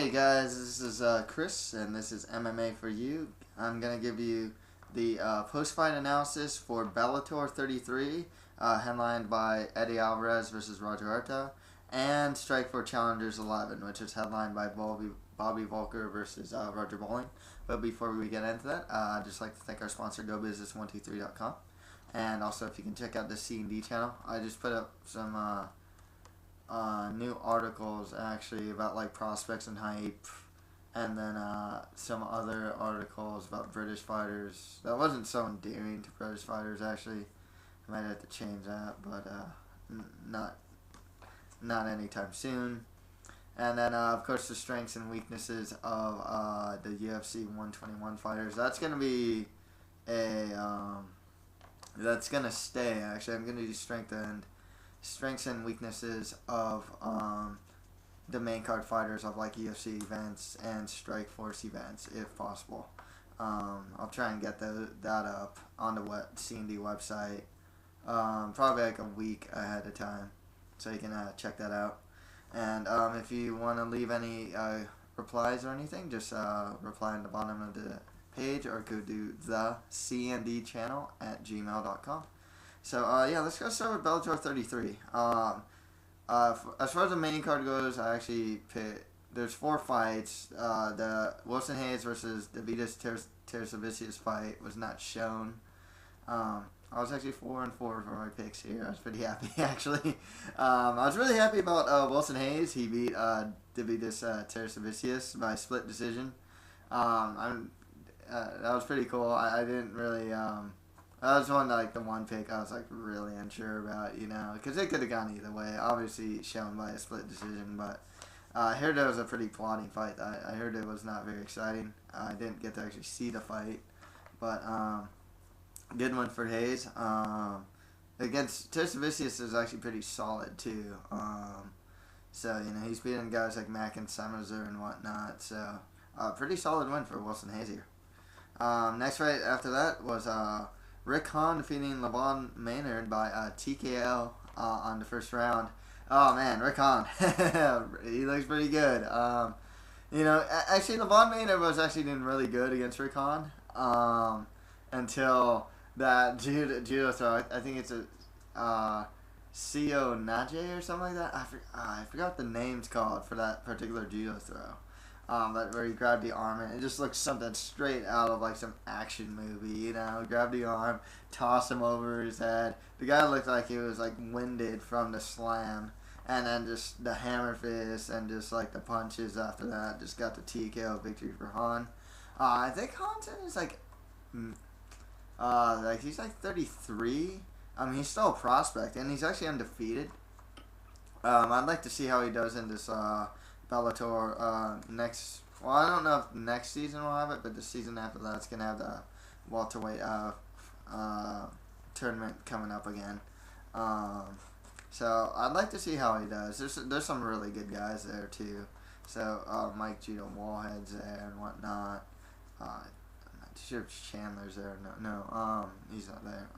Hey guys, this is Chris, and this is MMA for you. I'm gonna give you the post-fight analysis for Bellator 33, headlined by Eddie Alvarez versus Roger Arta, and Strikeforce Challengers 11, which is headlined by Bobby Volker versus Roger Bowling. But before we get into that, I'd just like to thank our sponsor, GoBusiness123.com, and also if you can check out the C&D channel. I just put up some new articles actually about like prospects and hype, and then some other articles about British fighters. That wasn't so endearing to British fighters actually. I might have to change that, but not anytime soon. And then of course the strengths and weaknesses of the UFC 121 fighters. That's gonna be that's gonna stay actually. I'm gonna do strengths and weaknesses of the main card fighters of like UFC events and Strikeforce events if possible. I'll try and get that up on the C&D website probably like a week ahead of time, so you can check that out. And if you want to leave any replies or anything, just reply in the bottom of the page or go to the C&D channel at gmail.com. So, yeah, let's go start with Bellator 33. As far as the main card goes, I actually picked, there's 4 fights. The Wilson Hayes versus Davidas Teresavicius fight was not shown. I was actually 4-4 for my picks here. I was pretty happy, actually. I was really happy about Wilson Hayes. He beat Davidas Teresavicius by split decision. That was pretty cool. I didn't really... that was the one pick I was like really unsure about, because it could have gone either way. Obviously shown by a split decision, but I heard it was a pretty plodding fight. I heard it was not very exciting. I didn't get to actually see the fight, but good one for Hayes. Against Teresavicius is actually pretty solid too. So he's beating guys like Mack and Summerser and whatnot. So pretty solid win for Wilson Hayes here. Next fight after that was Rick Hahn defeating Levon Maynard by TKO on the first round. Oh man, Rick Hahn, he looks pretty good. Actually Levon Maynard was actually doing really good against Rick Hahn until that judo throw. I think it's a Sio Naje or something like that. I forgot what the name's called for that particular judo throw. But where he grabbed the arm, and it just looks something straight out of like some action movie, Grab the arm, toss him over his head. The guy looked like he was like winded from the slam, and then just the hammer fist and just like the punches after that just got the TKO victory for Hahn. I think Hahn's is like he's like 33. He's still a prospect, and he's actually undefeated. I'd like to see how he does in this Bellator next. Well, I don't know if next season will have it, but the season after that, it's gonna have the welterweight tournament coming up again. So I'd like to see how he does. There's some really good guys there too. So Mike Judo Wallhead's there and whatnot. I'm not sure if Chandler's there. No, he's not there.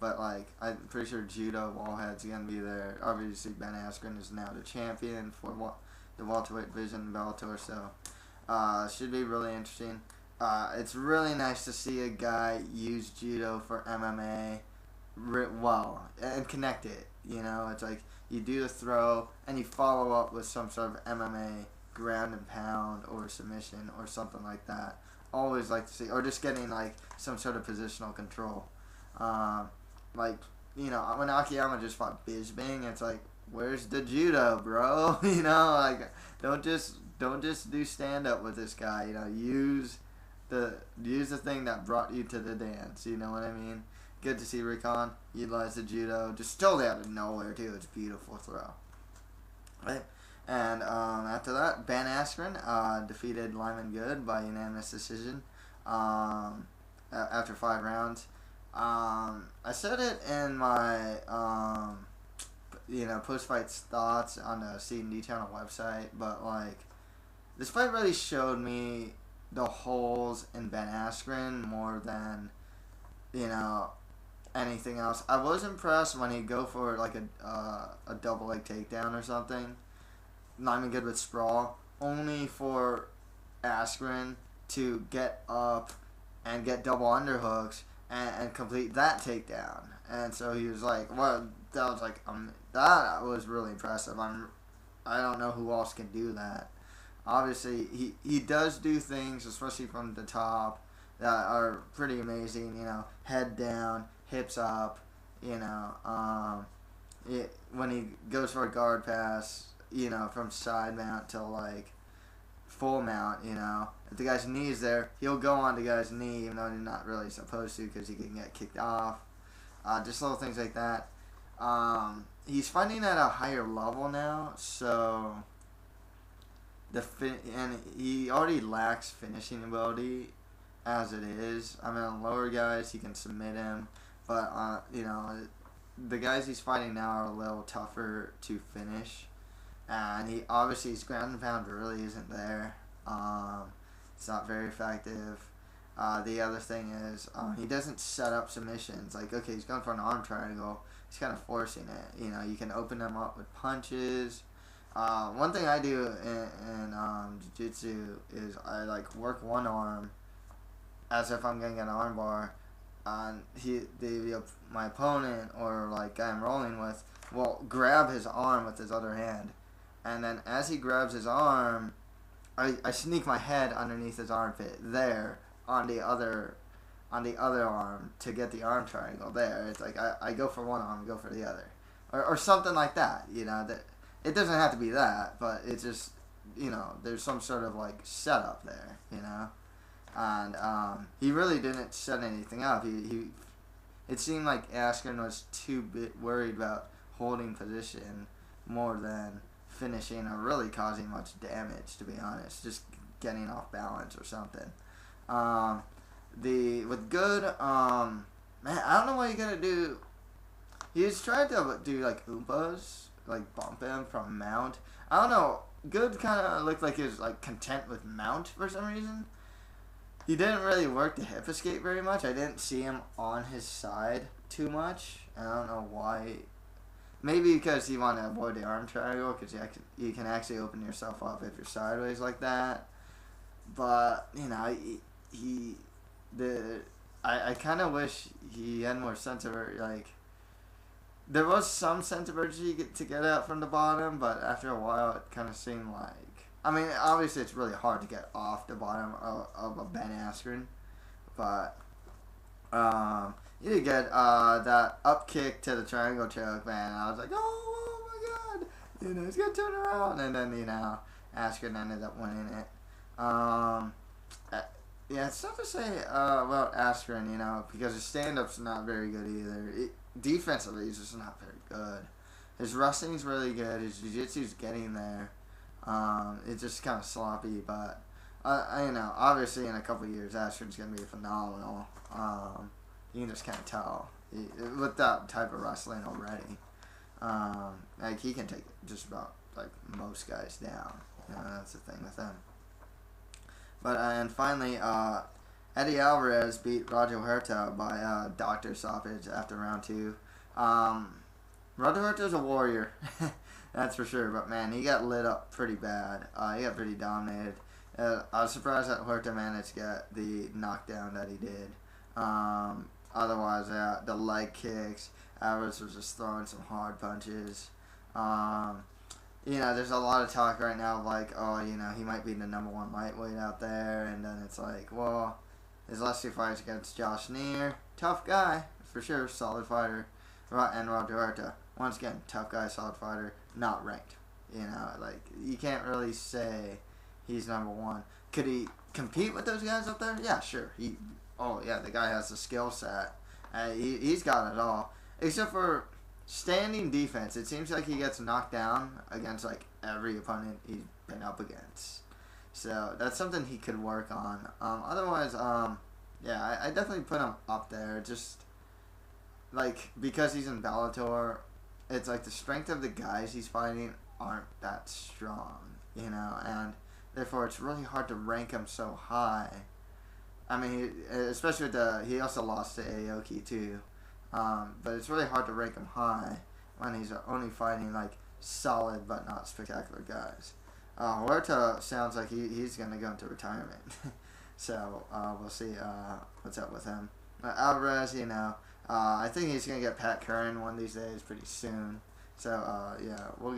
But I'm pretty sure Judo Wallhead's gonna be there. Obviously, Ben Askren is now the champion for the welterweight division in Bellator, so should be really interesting. It's really nice to see a guy use judo for MMA well and connect it. It's like you do the throw and you follow up with some sort of MMA ground and pound or submission or something like that. Always like to see, or just getting like some sort of positional control. When Akiyama just fought Bisping, it's like, where's the judo, bro? Don't just do stand up with this guy. Use the thing that brought you to the dance. You know what I mean? Good to see Rick Hahn utilize the judo, just totally out of nowhere too. It's a beautiful throw. Right, and after that, Ben Askren defeated Lyman Good by unanimous decision after 5 rounds. I said it in my post-fight thoughts on the C&D channel website, but this fight really showed me the holes in Ben Askren more than anything else. I was impressed when he'd go for a double leg takedown or something. Not even good with sprawl, only for Askren to get up and get double underhooks and complete that takedown. And so he was like, well, that was really impressive. I don't know who else can do that. Obviously, he does do things, especially from the top, that are pretty amazing. Head down, hips up. When he goes for a guard pass, from side mount to like full mount, if the guy's knee is there, he'll go on the guy's knee, even though he's not really supposed to, because he can get kicked off. Just little things like that. He's fighting at a higher level now, so and he already lacks finishing ability as it is. I mean, on lower guys, he can submit him, but the guys he's fighting now are a little tougher to finish, and his ground and pound really isn't there. It's not very effective. The other thing is he doesn't set up submissions. Like, okay, he's going for an arm triangle. He's kind of forcing it. You can open them up with punches. One thing I do in jiu-jitsu is I like work one arm as if I'm going to get an arm bar. My opponent or like guy I'm rolling with will grab his arm with his other hand, and then as he grabs his arm, I sneak my head underneath his armpit there on the other arm to get the arm triangle there. It's like I go for one arm, go for the other, or something like that. That it doesn't have to be that, but it's just there's some sort of like setup there. And he really didn't set anything up. It seemed like Askren was too worried about holding position more than finishing or really causing much damage, to be honest. Just getting off balance or something. With Good, man, I don't know what you gotta do. He's trying to do like Oompas, like bump him from mount. I don't know. Good kind of looked like he was like content with mount for some reason. He didn't really work the hip escape very much. I didn't see him on his side too much. I don't know why. Maybe because he wanted to avoid the arm triangle, because you can actually open yourself up if you're sideways like that. But I kind of wish he had more sense of like. There was some sense of urgency to get out from the bottom, but after a while, it kind of seemed like. I mean, obviously, it's really hard to get off the bottom of a Ben Askren, but you did get that up kick to the triangle choke, man. I was like, oh my god, he's gonna turn around, and then Askren ended up winning it. Yeah, it's tough to say about Askren, because his stand-up's not very good either. Defensively, he's just not very good. His wrestling's really good. His jiu-jitsu's getting there. It's just kind of sloppy, but obviously in a couple of years, Askren's gonna be phenomenal. You can just kind of tell with that type of wrestling already. Like he can take just about like most guys down. That's the thing with him. But and finally, Eddie Alvarez beat Roger Huerta by doctor stoppage after round 2. Roger Huerta's a warrior. That's for sure, but man, he got lit up pretty bad. He got pretty dominated. I was surprised that Huerta managed to get the knockdown that he did. Otherwise, the leg kicks, Alvarez was just throwing some hard punches. There's a lot of talk right now like, he might be the #1 lightweight out there, and then it's like, well, his last 2 fights against Josh Neer, tough guy, for sure, solid fighter, and Roger Huerta. Once again, tough guy, solid fighter, not ranked. You can't really say he's #1. Could he compete with those guys up there? Yeah, sure. The guy has the skill set. He's got it all. Except for standing defense. It seems like he gets knocked down against, like, every opponent he's been up against. So, that's something he could work on. Otherwise, I definitely put him up there. Just, like, because he's in Bellator, it's like the strength of the guys he's fighting aren't that strong, and therefore it's really hard to rank him so high. I mean, especially with he also lost to Aoki too, but it's really hard to rank him high when he's only fighting like solid but not spectacular guys. Huerta sounds like he's going to go into retirement. So we'll see what's up with him. Alvarez, I think he's going to get Pat Curran one of these days pretty soon. So, yeah, we'll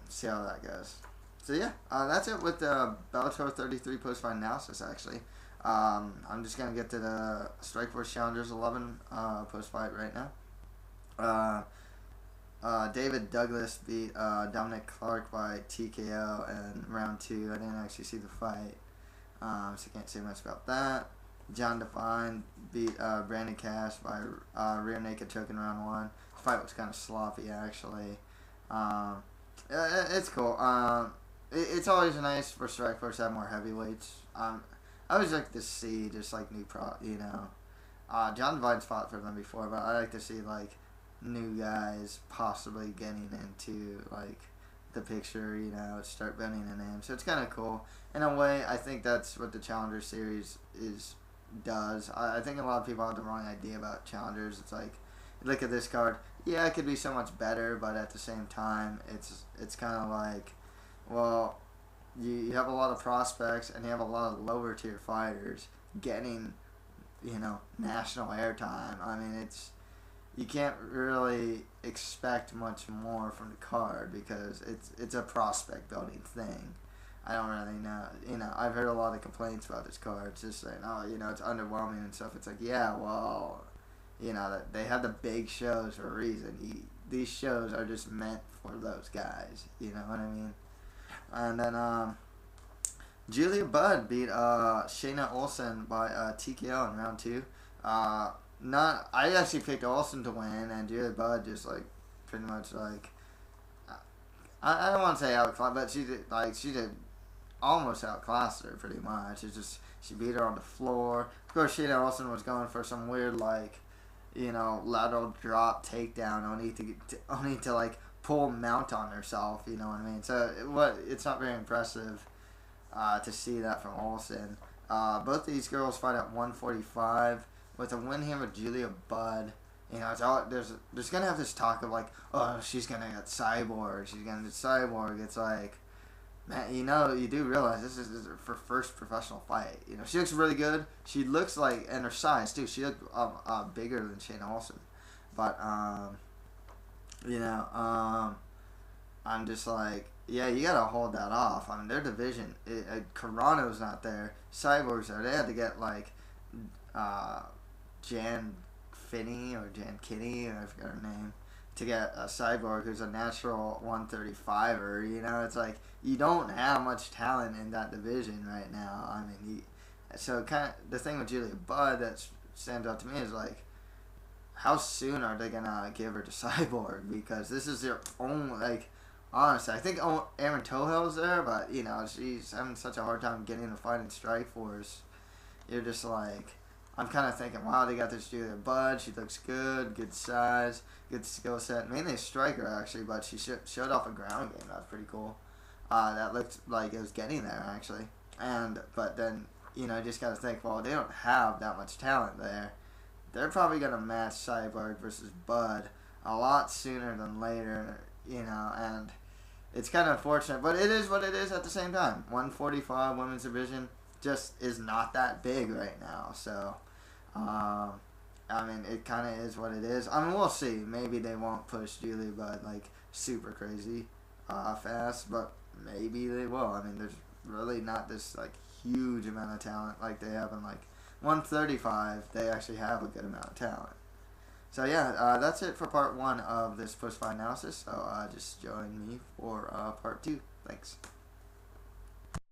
see how that goes. So, yeah, that's it with the Bellator 33 post-fight analysis, actually. I'm just going to get to the Strikeforce Challengers 11 post-fight right now. David Douglas beat Dominic Clark by TKO in round 2. I didn't actually see the fight, so I can't say much about that. John Devine beat Brandon Cash by rear naked choke in round 1. The fight was kind of sloppy, actually. It's cool. It's always nice for Strikeforce to have more heavyweights. I always like to see just like new John Devine's fought for them before, but I like to see like new guys possibly getting into like the picture, start building a name. So it's kind of cool in a way. I think that's what the Challenger Series does. I think a lot of people have the wrong idea about Challengers. It's like, look at this card. Yeah, it could be so much better, but at the same time, it's kind of like, well, you have a lot of prospects and you have a lot of lower tier fighters getting, national airtime. I mean, you can't really expect much more from the card because it's a prospect building thing. I don't really know. I've heard a lot of complaints about this card. It's just saying, it's underwhelming and stuff. It's like, yeah, well, they have the big shows for a reason. These shows are just meant for those guys. You know what I mean? And then Julia Budd beat Shayna Olsen by TKO in round 2. I actually picked Olsen to win, and Julia Budd just like pretty much like I don't want to say outclassed, but she did almost outclassed her pretty much. It's just she beat her on the floor. Of course, Shayna Olsen was going for some weird lateral drop takedown only to like pull mount on herself. You know what I mean? So it's not very impressive to see that from Olsen. Both these girls fight at 145 with a win here with Julia Budd. There's gonna have this talk of like, oh, she's gonna get Cyborg. She's gonna get Cyborg. It's like, man, you do realize this is her first professional fight. She looks really good. She looks like, and her size too. She looked bigger than Shayna Olsen, but I'm just like, yeah, you gotta hold that off. I mean, their division, Carano's not there. Cyborg's there. They had to get like Jan Finney or Jan Kinney, I forgot her name, to get a Cyborg who's a natural 135er. It's like you don't have much talent in that division right now. I mean, so kind of the thing with Julia Budd that stands out to me is like, how soon are they gonna give her to Cyborg? Because this is their only honestly, I think Aaron Tohel's there, but she's having such a hard time getting a fight in Strikeforce. You're just like, I'm kind of thinking, wow, they got this Julia Budd. She looks good size, good skill set. Mainly a striker, actually, but she showed off a ground game. That was pretty cool. That looked like it was getting there, actually. But then, you just got to think, well, they don't have that much talent there. They're probably going to match Cyborg versus Budd a lot sooner than later, and it's kind of unfortunate, but it is what it is at the same time. 145 women's division just is not that big right now, so I mean, it kind of is what it is. I mean, we'll see. Maybe they won't push Julia Budd like super crazy fast, but maybe they will. I mean, there's really not this like huge amount of talent like they have in like 135. They actually have a good amount of talent. So yeah, that's it for part 1 of this post-fight analysis. So just join me for part 2. Thanks.